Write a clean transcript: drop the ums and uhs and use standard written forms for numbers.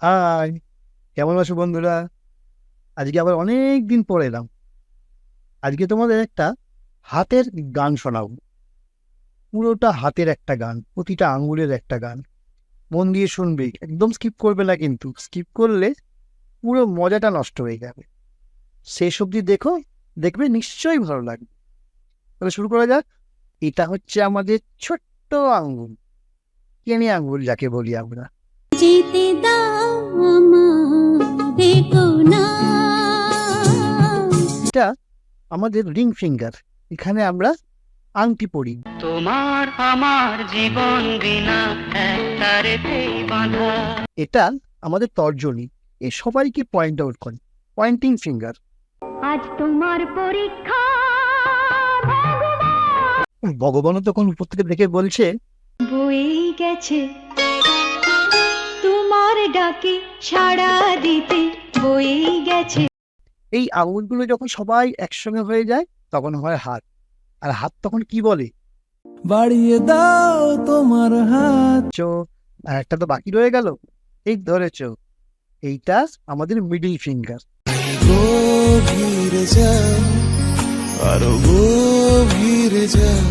High, কেমন আছো বন্ধুরা? আজকে আবার অনেক দিন পর এলাম। আজকে তোমাদের একটা হাতের গান শোনাবো। পুরোটা হাতের একটা গান, প্রতিটা আঙ্গুলের একটা গান। মন দিয়ে শুনবে, একদম স্কিপ করবে না, কিন্তু স্কিপ করলে পুরো মজাটা নষ্ট হয়ে যাবে। শেষ অবধি দেখো, দেখবে নিশ্চয়ই ভালো লাগবে। তাহলে শুরু করা যাক। এটা হচ্ছে আমাদের ছোট্ট আঙ্গুল, কেনে আঙ্গুল যাকে বলি আমরা। যেতে দাও আমারে কোনা। এটা আমাদের রিং ফিঙ্গার, এখানে আমরা আংটি পরি। তোমার আমার জীবন বিনা একতারেতেই বাঁধা। এটা আমাদের তর্জনী, এ সবাইকে পয়েন্ট আউট করে, পয়েন্টিং ফিঙ্গার। আজ তোমার পরীক্ষা ভগবানও তখন উপর থেকে দেখে বলছে, বয়েই গেছে, তোমার ডাকে সাড়া দিতে বয়েই গেছে। এই আঙুলগুলো যখন সবাই একসঙ্গে হয়ে যায় তখন হয় হাত। আর হাত তখন কি বলে? বাড়িয়ে দাও তোমার হাত। চো। আর একটা তো বাকি রয়ে গেল, এই ধরেছ, এইটা আমাদের মিডল ফিঙ্গার। গভীরে যাও, আরো গভীরে যাও।